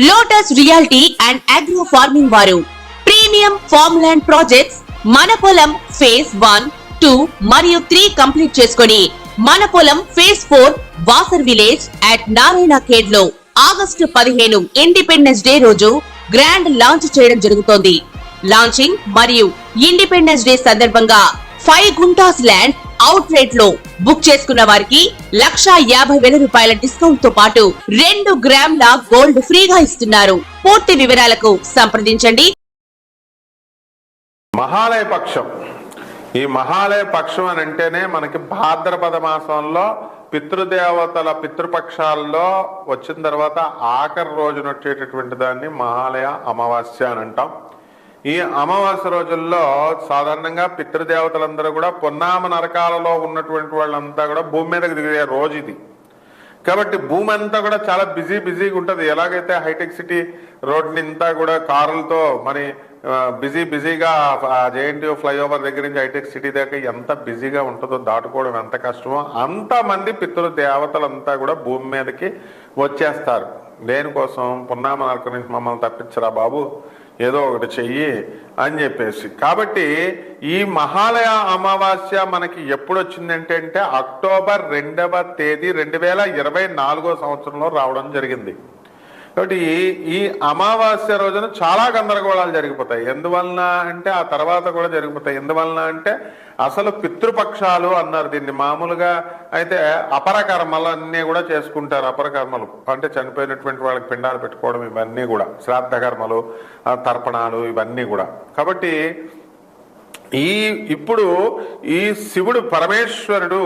Lotus reality and agro farming వారు premium farm land projects మన పొలం ఫేజ్ 1, 2 మరియు 3 కంప్లీట్ చేసుకొని మన పొలం phase 4 Wasar village at Narayana Khed లో ఆగస్టు 15 ఇండిపెండెన్స్ డే రోజు గ్రాండ్ లాంచ్ చేయడం జరుగుతోంది. లాంచింగ్ మరియు ఇండిపెండెన్స్ డే సందర్భంగా 5 గుంటాస్ ల్యాండ్ అవుట్ రేట్ లో బుక్ చేసుకున్న వారికి 1,50,000 రూపాయల డిస్కౌంట్ తో పాటు 2 గ్రాముల గోల్డ్ ఫ్రీగా ఇస్తున్నారు. పూర్తి వివరాలకు సంప్రదించండి. మహాలయ పక్షం. ఈ మహాలయ పక్షం అని అంటేనే మనకి భాద్రపద మాసంలో పితృదేవతల పితృపక్షాల్లో వచ్చిన తర్వాత ఆఖరి రోజున వచ్చేటటువంటి దాన్ని మహాలయ అమావాస్య అని అంటాం. ఈ అమావాస్య రోజుల్లో సాధారణంగా పితృదేవతలందరూ కూడా పొన్నామ నరకాలలో ఉన్నటువంటి వాళ్ళంతా కూడా భూమి మీదకి దిగే రోజు ఇది. కాబట్టి భూమి అంతా కూడా చాలా బిజీగా ఉంటుంది. ఎలాగైతే హైటెక్ సిటీ రోడ్ని అంతా కూడా కారులతో మరి బిజీగా జేఎన్టీయూ ఫ్లైఓవర్ దగ్గర నుంచి హైటెక్ సిటీ దాకా ఎంత బిజీగా ఉంటుందో, దాటుకోవడం ఎంత కష్టమో, అంతమంది పితృదేవతలంతా కూడా భూమి మీదకి వచ్చేస్తారు. దేనికోసం? పున్నామ నరకం నుంచి మమ్మల్ని తప్పించరా బాబు, ఏదో ఒకటి చెయ్యి అని చెప్పేసి. కాబట్టి ఈ మహాలయ అమావాస్య మనకి ఎప్పుడు వచ్చిందంటే అక్టోబర్ 2వ తేదీ 2024 సంవత్సరంలో రావడం జరిగింది. కాబట్టి ఈ అమావాస్య రోజున చాలా గందరగోళాలు జరిగిపోతాయి. ఎందువలన అంటే ఆ తర్వాత కూడా జరిగిపోతాయి. ఎందువలన అంటే అసలు పితృపక్షాలు అన్నారు దీన్ని. మామూలుగా అయితే అపరకర్మలు అన్నీ కూడా చేసుకుంటారు. అపరకర్మలు అంటే చనిపోయినటువంటి వాళ్ళకి పిండాలు పెట్టుకోవడం, ఇవన్నీ కూడా శ్రాద్ధ కర్మలు, తర్పణాలు, ఇవన్నీ కూడా. కాబట్టి ఇప్పుడు ఈ శివుడు పరమేశ్వరుడు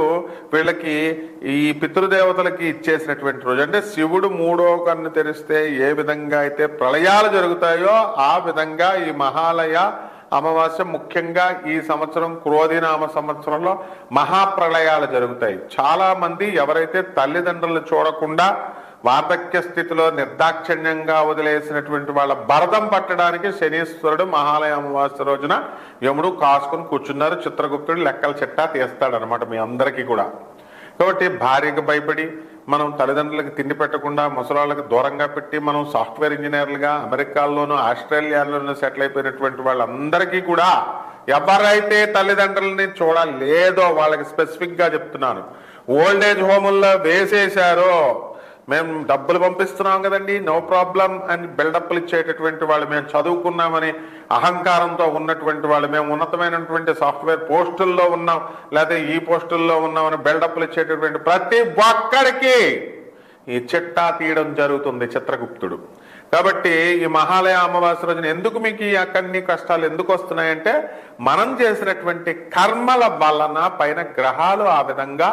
వీళ్ళకి ఈ పితృదేవతలకి ఇచ్చేసినటువంటి రోజు. అంటే శివుడు 3వ కన్ను తెరిస్తే ఏ విధంగా అయితే ప్రళయాలు జరుగుతాయో ఆ విధంగా ఈ మహాలయ అమావాస్య, ముఖ్యంగా ఈ సంవత్సరం క్రోధినామ సంవత్సరంలో మహాప్రళయాలు జరుగుతాయి. చాలా మంది ఎవరైతే తల్లిదండ్రులను చూడకుండా వార్ధక్య స్థితిలో నిర్దాక్షిణ్యంగా వదిలేసినటువంటి వాళ్ళ భరతం పట్టడానికి శనీశ్వరుడు మహాలయ అమావాస్య రోజున యముడు కాసుకుని కూర్చున్నారు. చిత్రగుప్తుడు లెక్కల చిట్టా తీస్తాడనమాట మీ అందరికీ కూడా. కాబట్టి భార్యకు భయపడి మనం తల్లిదండ్రులకు తిండి పెట్టకుండా ముసలాళ్ళకి దూరంగా పెట్టి మనం సాఫ్ట్వేర్ ఇంజనీర్లుగా అమెరికాల్లోనూ ఆస్ట్రేలియాలోనూ సెటిల్ అయిపోయినటువంటి వాళ్ళందరికీ కూడా ఎవరైతే తల్లిదండ్రులని చూడలేదో వాళ్ళకి స్పెసిఫిక్ గా చెప్తున్నాను, ఓల్డేజ్ హోముల్లో వేసేశారో, మేము డబ్బులు పంపిస్తున్నాం కదండి నో ప్రాబ్లం అని బిల్డప్లు ఇచ్చేటటువంటి వాళ్ళు, మేము చదువుకున్నామని అహంకారంతో ఉన్నటువంటి వాళ్ళు, మేము ఉన్నతమైనటువంటి సాఫ్ట్వేర్ పోస్టుల్లో ఉన్నాం లేకపోతే ఈ పోస్టుల్లో ఉన్నామని బిల్డప్లు ఇచ్చేటటువంటి ప్రతి ఒక్కడికి ఈ చిట్టా తీయడం జరుగుతుంది చిత్రగుప్తుడు. కాబట్టి ఈ మహాలయ అమావాస్య రోజున ఎందుకు మీకు ఈ అక్కడిని కష్టాలు ఎందుకు వస్తున్నాయంటే మనం చేసినటువంటి కర్మల వలన పైన గ్రహాలు ఆ విధంగా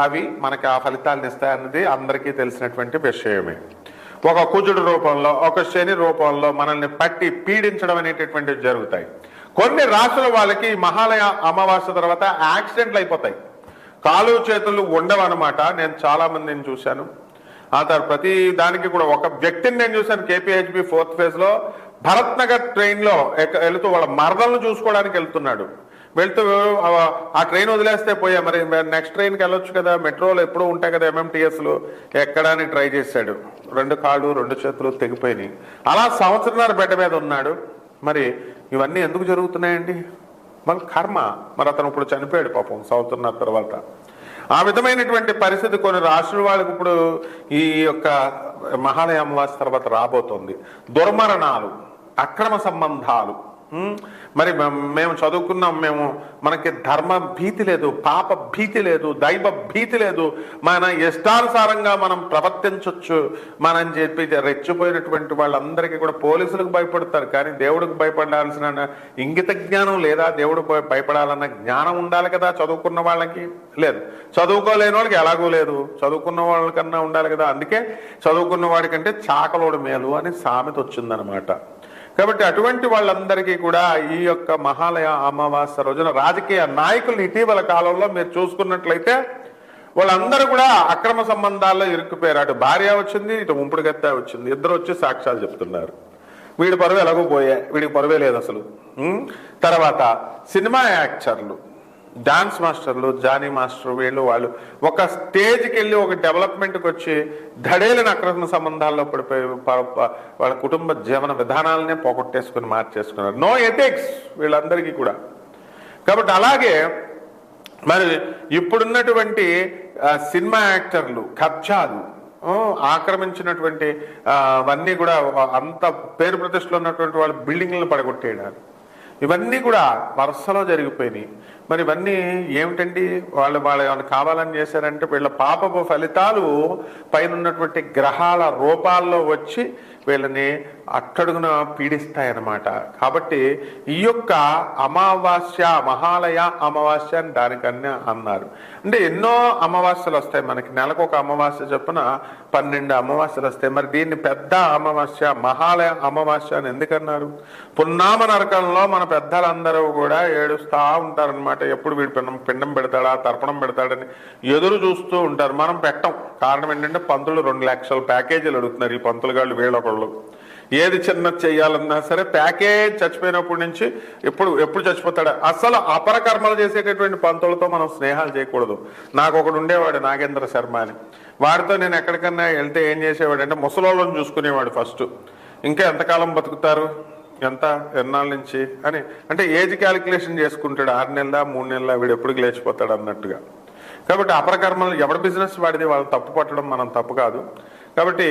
అవి మనకి ఆ ఫలితాలను ఇస్తాయన్నది అందరికీ తెలిసినటువంటి విషయమే. ఒక కుజుడు రూపంలో, ఒక శని రూపంలో మనల్ని పట్టి పీడించడం అనేటటువంటివి జరుగుతాయి. కొన్ని రాసుల వాళ్ళకి మహాలయ అమావాస్య తర్వాత యాక్సిడెంట్లు అయిపోతాయి, కాలు చేతులు ఉండవన్నమాట. నేను చాలా మందిని చూశాను. ఆ తర్వాత ప్రతి దానికి కూడా ఒక వ్యక్తిని నేను చూశాను. KPHB 4th phase లో భరత్ నగర్ ట్రైన్లో వెళుతూ వాళ్ళ మరదలను చూసుకోవడానికి వెళ్తున్నాడు. వెళ్తూ ఆ ట్రైన్ వదిలేస్తే పోయా, మరి నెక్స్ట్ ట్రైన్కి వెళ్ళొచ్చు కదా, మెట్రోలో ఎప్పుడూ ఉంటాయి కదా MMTSలు, ఎక్కడాని ట్రై చేశాడు. 2 కాళ్ళు 2 చేతులు తెగిపోయినాయి. అలా సంవత్సరాల బిడ్డ మీద ఉన్నాడు. మరి ఇవన్నీ ఎందుకు జరుగుతున్నాయండి? మన కర్మ. మరి అతను ఇప్పుడు చనిపోయాడు పాపం సంవత్సరాల తర్వాత. ఆ విధమైనటువంటి పరిస్థితి కొన్ని రాష్ట్రాల వాళ్ళకి ఇప్పుడు ఈ యొక్క మహాలయ అమావాస్య తర్వాత రాబోతోంది. దుర్మరణాలు, అక్రమ సంబంధాలు. మరి మేము చదువుకున్నాం, మనకి ధర్మ భీతి లేదు, పాప భీతి లేదు, దైవ భీతి లేదు, మన ఇష్టానుసారంగా మనం ప్రవర్తించవచ్చు మనం చెప్పి రెచ్చిపోయినటువంటి వాళ్ళందరికీ కూడా పోలీసులకు భయపడతారు. కానీ దేవుడికి భయపడాల్సిన ఇంగిత జ్ఞానం లేదా? దేవుడు భయపడాలన్న జ్ఞానం ఉండాలి కదా చదువుకున్న వాళ్ళకి. లేదు, చదువుకోలేని వాళ్ళకి ఎలాగూ లేదు, చదువుకున్న వాళ్ళకన్నా ఉండాలి కదా. అందుకే చదువుకున్న వాడికంటే చాకలోడు మేలు అని సామెత వచ్చిందనమాట. కాబట్టి అటువంటి వాళ్ళందరికీ కూడా ఈ యొక్క మహాలయ అమావాస్య రోజున రాజకీయ నాయకులు ఇటీవల కాలంలో మీరు చూసుకున్నట్లయితే వాళ్ళందరూ కూడా అక్రమ సంబంధాల్లో ఇరుక్కుపోయారు. అటు భార్య వచ్చింది, ఇటు ఉంపుడు గత్త వచ్చింది. ఇద్దరు వచ్చి సాక్ష్యాలు చెప్తున్నారు. వీడి పరువు ఎలాగో పోయే, వీడికి పరువే లేదు అసలు. తర్వాత సినిమా యాక్టర్లు డాన్స్ మాస్టర్లు, జానీ మాస్టర్, వీళ్ళు వాళ్ళు ఒక స్టేజ్కి వెళ్ళి ఒక డెవలప్మెంట్కి వచ్చి ధడేలని అక్రమ సంబంధాల్లో పడిపోయి వాళ్ళ కుటుంబ జీవన విధానాలనే పోగొట్టేసుకుని మార్చేసుకున్నారు. నో ఎథిక్స్ వీళ్ళందరికీ కూడా. కాబట్టి అలాగే మరి ఇప్పుడున్నటువంటి సినిమా యాక్టర్లు కబ్జాలు ఆక్రమించినటువంటి అవన్నీ కూడా అంత పేరు ప్రతిష్టలు ఉన్నటువంటి వాళ్ళ బిల్డింగ్లను పడగొట్టేయడాలు ఇవన్నీ కూడా వరుసలో జరిగిపోయినాయి. మరి ఇవన్నీ ఏమిటండి? వాళ్ళు ఏమైనా కావాలని చేశారంటే వీళ్ళ పాపపు ఫలితాలు పైన ఉన్నటువంటి గ్రహాల రూపాల్లో వచ్చి వీళ్ళని అట్టడుగున పీడిస్తాయన్నమాట. కాబట్టి ఈ యొక్క అమావాస్య, మహాలయ అమావాస్య అని దానికన్నా అన్నారు. అంటే ఎన్నో అమావాస్యలు వస్తాయి మనకి, నెలకు ఒక అమావాస్య చొప్పున 12 అమావాస్యలు వస్తాయి. మరి దీన్ని పెద్ద అమావాస్య, మహాలయ అమావాస్య అని ఎందుకన్నారు? పున్నామ నరకంలో మన పెద్దలందరూ కూడా ఏడుస్తూ ఉంటారనమాట. ఎప్పుడు వీడు పిండం పెడతాడా, తర్పణం పెడతాడని ఎదురు చూస్తూ ఉంటారు. మనం పెట్టం. కారణం ఏంటంటే పంతులు 2 లక్షల ప్యాకేజీలు అడుగుతున్నారు. ఈ పంతులు గాళ్ళు వీళ్ళొకళ్ళు ఏది చిన్నది చెయ్యాలన్నా సరే ప్యాకేజ్ చచ్చిపోయినప్పటి నుంచి ఎప్పుడు చచ్చిపోతాడా. అసలు అపరకర్మలు చేసేటటువంటి పంతులతో మనం స్నేహాలు చేయకూడదు. నాకు ఒకడు ఉండేవాడు నాగేంద్ర శర్మ అని. వాడితో నేను ఎక్కడికన్నా వెళ్తే ఏం చేసేవాడు అంటే ముసలోళ్ళని చూసుకునేవాడు ఫస్ట్. ఇంకా ఎంతకాలం బతుకుతారు, ఎన్నాళ్ళ నుంచి అని, అంటే ఏజ్ క్యాలిక్యులేషన్ చేసుకుంటాడు. 6 నెలల 3 నెలల వీడు ఎప్పుడు లేచిపోతాడు అన్నట్టుగా. కాబట్టి అపరకర్మలు ఎవరి బిజినెస్ వాడిది, వాళ్ళు తప్పు పట్టడం మనం తప్పు కాదు. కాబట్టి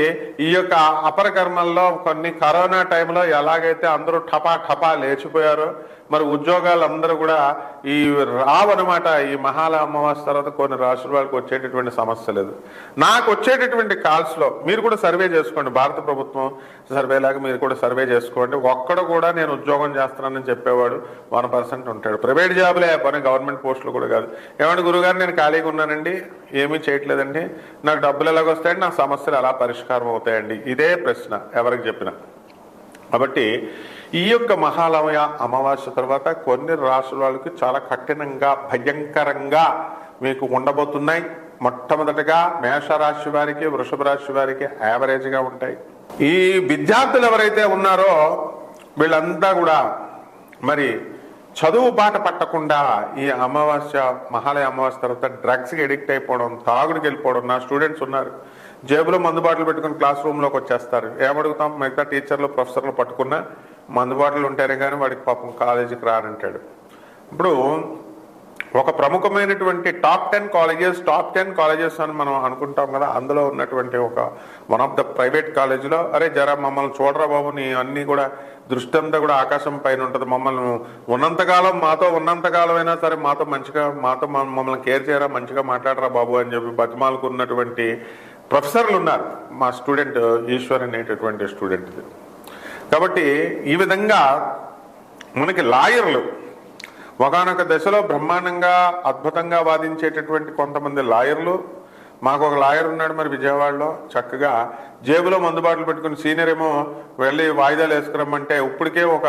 ఈ యొక్క అపరకర్మల్లో కొన్ని కరోనా టైంలో ఎలాగైతే అందరూ ఠపా లేచిపోయారో, మరి ఉద్యోగాలు అందరూ కూడా ఈ రావన్నమాట. ఈ మహాలయ అమావాస్య తర్వాత కొన్ని రాష్ట్రాల వాళ్ళకి వచ్చేటటువంటి సమస్య లేదు. నాకు వచ్చేటటువంటి కాల్స్లో మీరు కూడా సర్వే చేసుకోండి, భారత ప్రభుత్వం సర్వేలాగా మీరు కూడా సర్వే చేసుకోండి. ఒక్కడు కూడా నేను ఉద్యోగం చేస్తున్నానని చెప్పేవాడు 1% ఉంటాడు. ప్రైవేట్ జాబులే పని, గవర్నమెంట్ పోస్టులు కూడా కాదు. ఏమంటే గురుగారు నేను ఖాళీగా ఉన్నానండి, ఏమీ చేయట్లేదండి, నాకు డబ్బులు ఎలాగొస్తాయండి, నా సమస్యలు ఎలా పరిష్కారం అవుతాయండి, ఇదే ప్రశ్న ఎవరికి చెప్పినా. కాబట్టి ఈ యొక్క మహాలయ అమావాస్య తర్వాత కొన్ని రాశుల వాళ్ళకి చాలా కఠినంగా, భయంకరంగా మీకు ఉండబోతున్నాయి. మొట్టమొదటిగా మేషరాశి వారికి, వృషభ రాశి వారికి యావరేజ్గా ఉంటాయి. ఈ విద్యార్థులు ఎవరైతే ఉన్నారో వీళ్ళంతా కూడా మరి చదువు బాట పట్టకుండా ఈ అమావాస్య, మహాలయ అమావాస్య తర్వాత డ్రగ్స్కి ఎడిక్ట్ అయిపోవడం, తాగుడికి వెళ్ళిపోవడం. నా స్టూడెంట్స్ ఉన్నారు, జేబులో మందు బాటలు పెట్టుకుని క్లాస్ రూమ్లోకి వచ్చేస్తారు. ఏమడుగుతాం, మిగతా టీచర్లు ప్రొఫెసర్లు పట్టుకున్న మందు బాటలు ఉంటారే కానీ వాడికి పాపం కాలేజీకి రానంటాడు. ఇప్పుడు ఒక ప్రముఖమైనటువంటి టాప్ 10 కాలేజెస్ అని మనం అనుకుంటాం కదా, అందులో ఉన్నటువంటి వన్ ఆఫ్ ద ప్రైవేట్ కాలేజీలో అరే జరా మమ్మల్ని చూడరా బాబు, నీ అన్నీ కూడా దృష్టి అంతా కూడా ఆకాశం పైన ఉంటుంది, మమ్మల్ని ఉన్నంతకాలం అయినా సరే మమ్మల్ని కేర్ చేయరా, మంచిగా మాట్లాడరా బాబు అని చెప్పి బతిమాలుకున్నటువంటి ప్రొఫెసర్లు ఉన్నారు. మా స్టూడెంట్ ఈశ్వర్ అనేటటువంటి స్టూడెంట్. కాబట్టి ఈ విధంగా మనకి లాయర్లు ఒకానొక దశలో బ్రహ్మాండంగా అద్భుతంగా వాదించేటటువంటి కొంతమంది లాయర్లు. మాకు ఒక లాయర్ ఉన్నాడు మరి విజయవాడలో, చక్కగా జేబులో మందుబాటులు పెట్టుకుని సీనియర్ ఏమో వెళ్ళి వాయిదాలు వేసుకురమ్మంటే ఇప్పటికే ఒక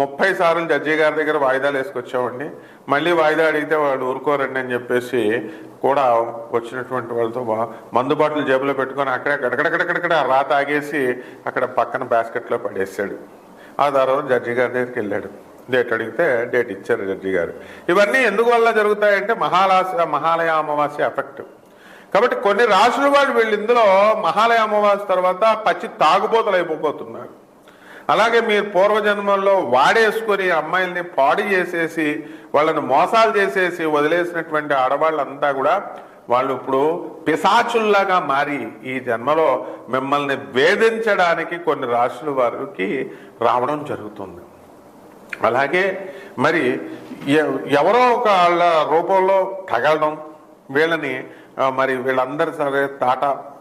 30 సార్లు జడ్జి గారి దగ్గర వాయిదాలు వేసుకొచ్చామండి. మళ్ళీ వాయిదా అడిగితే వాళ్ళు ఊరుకోరండి అని చెప్పేసి కూడా వచ్చినటువంటి వాళ్ళతో మందుబాటులు జేబులో పెట్టుకొని అక్కడే గడగడగడగడ రాత ఆగేసి అక్కడ పక్కన బాస్కెట్లో పడేసాడు. ఆ తర్వాత జడ్జి గారి దగ్గరికి వెళ్ళాడు. డేట్ అడిగితే డేట్ ఇచ్చారు జడ్జి గారు. ఇవన్నీ ఎందుకు వల్ల జరుగుతాయంటే మహాలయ అమావాస్య ఎఫెక్ట్. కాబట్టి కొన్ని రాశుల వాళ్ళు వీళ్ళు ఇందులో మహాలయ అమావాస్య తర్వాత పచ్చి తాగుబోతులు అయిపోతున్నారు. అలాగే మీరు పూర్వజన్మల్లో వాడేసుకొని అమ్మాయిల్ని పాడు చేసేసి వాళ్ళని మోసాలు చేసేసి వదిలేసినటువంటి ఆడవాళ్ళంతా కూడా వాళ్ళు ఇప్పుడు పిశాచుల్లాగా మారి ఈ జన్మలో మిమ్మల్ని వేధించడానికి కొన్ని రాశుల వారికి రావడం జరుగుతుంది. అలాగే మరి ఎవరో ఒక వాళ్ళ రూపంలో తగలడం, వీళ్ళని మరి వీళ్ళందరి సరే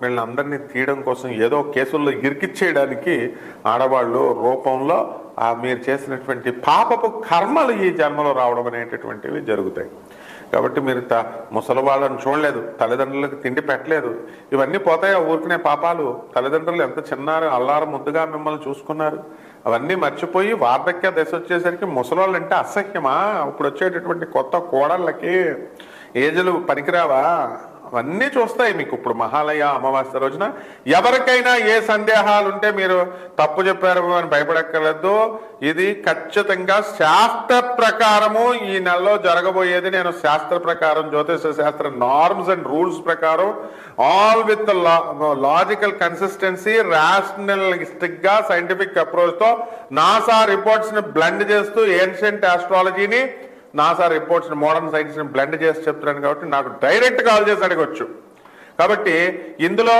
వీళ్ళందరినీ తీయడం కోసం ఏదో కేసుల్లో ఇరికిచ్చేయడానికి ఆడవాళ్ళు రూపంలో మీరు చేసినటువంటి పాపపు కర్మలు ఈ జన్మలో రావడం అనేటటువంటివి జరుగుతాయి. కాబట్టి మీరు ముసలి వాళ్ళని చూడలేదు, తల్లిదండ్రులకు తిండి పెట్టలేదు, ఇవన్నీ పోతాయా ఊరికనే పాపాలు? తల్లిదండ్రులు ఎంత చిన్నారు, అల్లారు ముద్దుగా మిమ్మల్ని చూసుకున్నారు, అవన్నీ మర్చిపోయి వార్ధక్య దశ వచ్చేసరికి ముసలోళ్ళు అంటే అసహ్యమా? ఇప్పుడు వచ్చేటటువంటి కొత్త కోడళ్ళకి ఏజులు పనికిరావా? అవన్నీ చూస్తాయి మీకు. ఇప్పుడు మహాలయ అమావాస్య రోజున ఎవరికైనా ఏ సందేహాలు ఉంటే మీరు తప్పు చెప్పారు అని భయపడక్కర్లేదు. ఇది ఖచ్చితంగా శాస్త్ర ప్రకారము ఈ నెలలో జరగబోయేది. నేను శాస్త్ర ప్రకారం, జ్యోతిష శాస్త్ర నార్మ్స్ అండ్ రూల్స్ ప్రకారం, ఆల్ విత్ లాజికల్ కన్సిస్టెన్సీ, రాషనలిస్టిక్ గా సైంటిఫిక్ అప్రోచ్ తో నాసా రిపోర్ట్స్ ని బ్లెండ్ చేస్తూ ఏన్షియంట్ ఆస్ట్రాలజీని, నాసా రిపోర్ట్స్ ని, మోడర్న్ సైన్స్ ని బ్లెండ్ చేసి చెప్తున్నాను కాబట్టి నాకు డైరెక్ట్ కాల్ చేసి అడగొచ్చు. కాబట్టి ఇందులో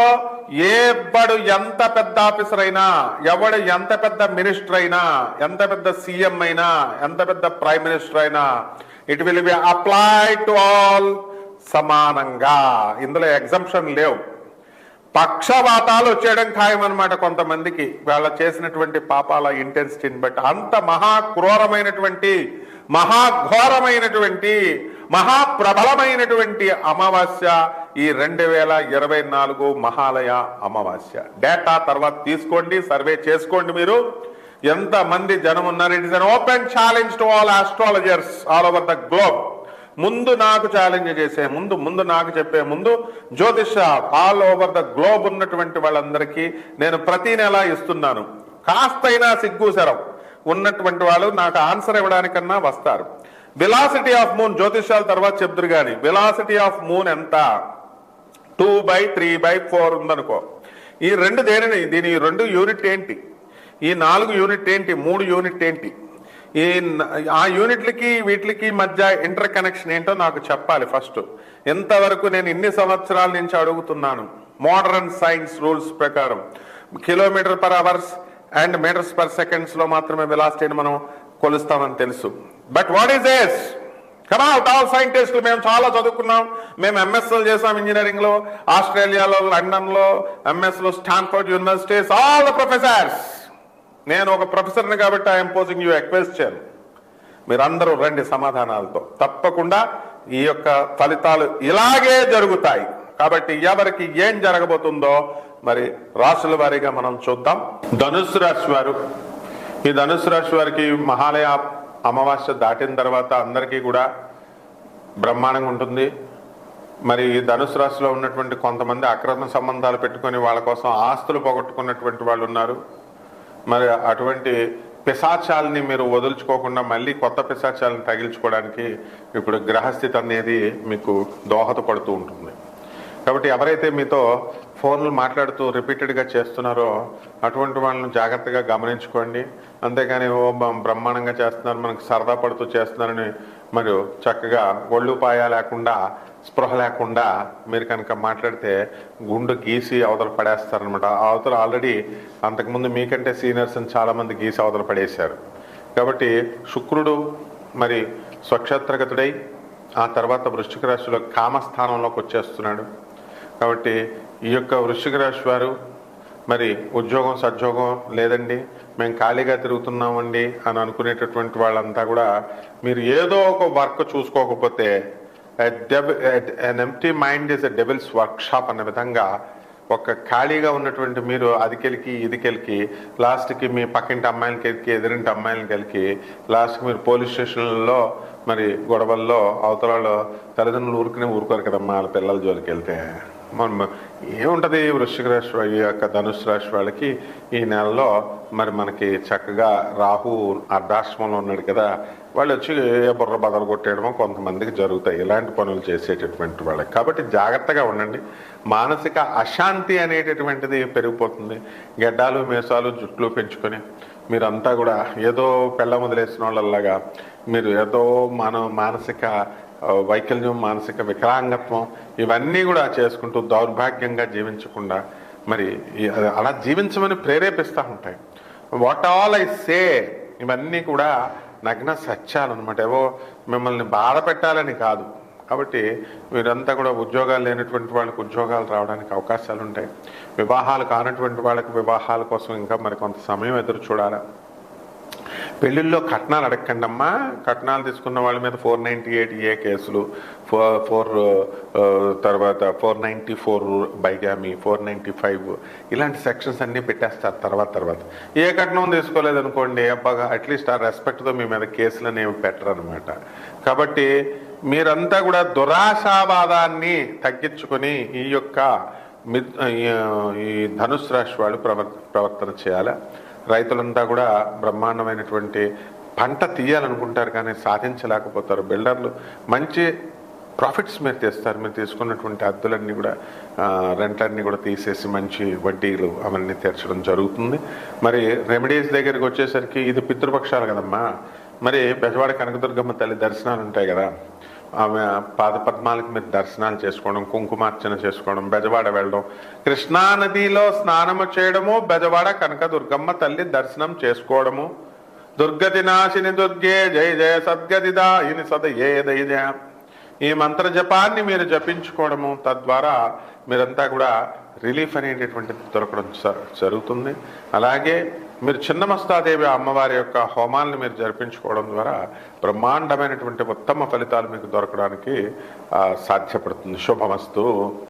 ఎవడు ఎంత పెద్ద ఆఫీసర్ అయినా, ఎవడు ఎంత పెద్ద మినిస్టర్ అయినా, ఎంత పెద్ద సీఎం అయినా, ఎంత పెద్ద ప్రైమ్ మినిస్టర్ అయినా, it will be apply to all సమానంగా. ఇందులో ఎగ్జంప్షన్ లేవు. పక్షవాతాలు వచ్చేయడం ఖాయం అనమాట కొంతమందికి, వాళ్ళ చేసినటువంటి పాపాల ఇంటెన్సిటీని బట్టి. అంత మహాక్రూరమైనటువంటి, మహాఘోరమైనటువంటి, మహాప్రబలమైనటువంటి అమావాస్య ఈ 2024 మహాలయ అమావాస్య. డేటా తర్వాత తీసుకోండి, సర్వే చేసుకోండి. మీరు ఎంత మంది జనం ఉన్నారు. It is an open challenge to all astrologers all over the globe. ముందు నాకు ఛాలెంజ్ చేసే ముందు నాకు చెప్పే ముందు జ్యోతిష ఆల్ ఓవర్ ద గ్లోబ్ ఉన్నటువంటి వాళ్ళందరికీ నేను ప్రతి నెల ఇస్తున్నాను. కాస్తైనా సిగ్గు శరం ఉన్నటువంటి వాళ్ళు నాకు ఆన్సర్ ఇవ్వడానికన్నా వస్తారు. వెలాసిటీ ఆఫ్ మూన్ జ్యోతిషాల తర్వాత చెప్తురు కానీ, వెలాసిటీ ఆఫ్ మూన్ ఎంత? 2/3/4 ఉందనుకో. ఈ రెండు దేనిని, దీని 2 యూనిట్ ఏంటి, ఈ 4 యూనిట్ ఏంటి, 3 యూనిట్ ఏంటి, ఆ యూనిట్లకి వీటికి మధ్య ఇంటర్ కనెక్షన్ ఏంటో నాకు చెప్పాలి ఫస్ట్. ఎంతవరకు నేను ఇన్ని సంవత్సరాల నుంచి అడుగుతున్నాను. మోడర్న్ సైన్స్ రూల్స్ ప్రకారం kilometre per hours and metres per seconds లో మాత్రమే వెలాసిటీని మనం కొలుస్తామని తెలుసు. But what is this? Come out all సైంటిస్టులు. మేము చాలా చదువుకున్నాం, మేము ఎంఎస్ఎల్ చేసాం ఇంజనీరింగ్ లో, ఆస్ట్రేలియాలో, లండన్ లో ఎంఎస్ లో, Stanford universities, all the professors. నేను ఒక ప్రొఫెసర్ని కాబట్టి I'm posing you a question. మీరందరూ రండి సమాధానాలతో. తప్పకుండా ఈ యొక్క ఫలితాలు ఇలాగే జరుగుతాయి. కాబట్టి ఎవరికి ఏం జరగబోతుందో మరి రాశుల వారీగా మనం చూద్దాం. ధనుస్సు రాశి వారు, ఈ ధనుస్సు రాశి వారికి మహాలయ అమావాస్య దాటిన తర్వాత అందరికీ కూడా బ్రహ్మాండంగా ఉంటుంది. మరి ఈ ధనుస్సు రాశిలో ఉన్నటువంటి కొంతమంది అక్రమ సంబంధాలు పెట్టుకొని వాళ్ళ కోసం ఆస్తులు పోగొట్టుకున్నటువంటి వాళ్ళు ఉన్నారు. మరి అటువంటి పిశాచాలని మీరు వదులుచుకోకుండా మళ్ళీ కొత్త పిశాచాలను తగిలించుకోవడానికి ఇప్పుడు గ్రహస్థితి అనేది మీకు దోహదపడుతూ ఉంటుంది. కాబట్టి ఎవరైతే మీతో ఫోన్లు మాట్లాడుతూ రిపీటెడ్గా చేస్తున్నారో అటువంటి వాళ్ళని జాగ్రత్తగా గమనించుకోండి. అంతేగాని ఓ బ్రహ్మాండంగా చేస్తున్నారు, మనకు సరదా పడుతూ చేస్తున్నారని మరి చక్కగా ఒళ్ళు పాయ లేకుండా, స్పృహ లేకుండా మీరు కనుక మాట్లాడితే గుండు గీసి అవతల పడేస్తారనమాట. అవతల ఆల్రెడీ అంతకుముందు మీకంటే సీనియర్స్ని చాలామంది గీసి అవతల పడేశారు. కాబట్టి శుక్రుడు మరి స్వక్షేత్రగతుడై ఆ తర్వాత వృశ్చిక రాశిలో కామస్థానంలోకి వచ్చేస్తున్నాడు. కాబట్టి ఈ యొక్క వృశ్చిక రాశి వారు మరి ఉద్యోగం సద్యోగం లేదండి, మేము ఖాళీగా తిరుగుతున్నామండి అని అనుకునేటటువంటి వాళ్ళంతా కూడా మీరు ఏదో ఒక work చూసుకోకపోతే an empty mind is a devil's workshop అనే విధంగా ఒక ఖాళీగా ఉన్నటువంటి మీరు అదికెలికి ఇదికెలికి లాస్ట్కి మీ పక్కింటి అమ్మాయిలకి ఎదికి ఎదురింటి అమ్మాయిలకి వెళ్ళి లాస్ట్కి మీరు పోలీస్ స్టేషన్లలో మరి గొడవల్లో అవతలలో తల్లిదండ్రులు ఊరుకోరు కదమ్మా వాళ్ళ పిల్లల జోలికి వెళ్తే. మనం ఏముంటుంది వృశ్చిక రాశి ఈ యొక్క ధనుసు రాశి వాళ్ళకి ఈ నెలలో మరి మనకి చక్కగా రాహు అర్ధాశ్రమంలో ఉన్నాడు కదా, వాళ్ళు వచ్చి బుర్ర బదలు కొట్టేయడమో కొంతమందికి జరుగుతాయి ఇలాంటి పనులు చేసేటటువంటి వాళ్ళకి. కాబట్టి జాగ్రత్తగా ఉండండి. మానసిక అశాంతి అనేటటువంటిది పెరిగిపోతుంది. గెడ్డాలు మీసాలు జుట్లు పెంచుకొని మీరంతా కూడా ఏదో పెళ్ళ వదిలేసిన వాళ్ళలాగా మీరు ఏదో మానసిక వైకల్యం, మానసిక వికలాంగత్వం ఇవన్నీ కూడా చేసుకుంటూ దౌర్భాగ్యంగా జీవించకుండా మరి అలా జీవించమని ప్రేరేపిస్తూ ఉంటాయి. వాట్ ఆల్ ఐ సే ఇవన్నీ కూడా నగ్న సత్యాలు అనమాట. ఏవో మిమ్మల్ని బాధ పెట్టాలని కాదు. కాబట్టి మీరంతా కూడా ఉద్యోగాలు లేనటువంటి వాళ్ళకి ఉద్యోగాలు రావడానికి అవకాశాలు ఉంటాయి. వివాహాలు కానటువంటి వాళ్ళకి వివాహాల కోసం ఇంకా మరి కొంత సమయం ఎదురు చూడాలా. పెళ్లిళ్ళలో కట్నాలు అడగండి అమ్మా. కట్నాలు తీసుకున్న వాళ్ళ మీద 498A కేసులు, తర్వాత 494 బైగామి, 495 ఇలాంటి సెక్షన్స్ అన్నీ పెట్టేస్తారు. తర్వాత ఏ కట్నం తీసుకోలేదనుకోండి అబ్బాగా అట్లీస్ట్ ఆ రెస్పెక్ట్తో మీ మీద కేసులు అనేవి పెట్టరు అనమాట. కాబట్టి మీరంతా కూడా దురాశావాదాన్ని తగ్గించుకొని ఈ యొక్క ఈ ధనుసు రాశి వాళ్ళు ప్రవర్తన చేయాలి. రైతులంతా కూడా బ్రహ్మాండమైనటువంటి పంట తీయాలనుకుంటారు కానీ సాధించలేకపోతారు. బిల్డర్లు మంచి ప్రాఫిట్స్ మీరు తీస్తారు. మీరు తీసుకున్నటువంటి అద్దెలన్నీ కూడా రెంట్లన్నీ కూడా తీసేసి మంచి వడ్డీలు అవన్నీ తీర్చడం జరుగుతుంది. మరి రెమెడీస్ దగ్గరికి వచ్చేసరికి ఇది పితృపక్షాలు కదమ్మా. మరి బెజవాడ కనకదుర్గమ్మ తల్లి దర్శనాలు ఉంటాయి కదా, ఆమె పాదపద్మాలకు మీరు దర్శనాలు చేసుకోవడం, కుంకుమార్చన చేసుకోవడం, బెజవాడ వెళ్ళడం, కృష్ణానదిలో స్నానము చేయడము, బెజవాడ కనకదుర్గమ్మ తల్లి దర్శనం చేసుకోవడము, దుర్గతి నాశిని దుర్గే జయ జయ సద్గతిదాయిని సదయే దయ ఈ మంత్ర జపాన్ని మీరు జపించుకోవడము, తద్వారా మీరంతా కూడా రిలీఫ్ అనేటటువంటిది దొరకడం జరుగుతుంది. అలాగే మీరు చిన్నమస్తాదేవి అమ్మవారి యొక్క హోమాలను మీరు జరిపించుకోవడం ద్వారా బ్రహ్మాండమైనటువంటి ఉత్తమ ఫలితాలు మీకు దొరకడానికి సాధ్యపడుతుంది. శుభమస్తు.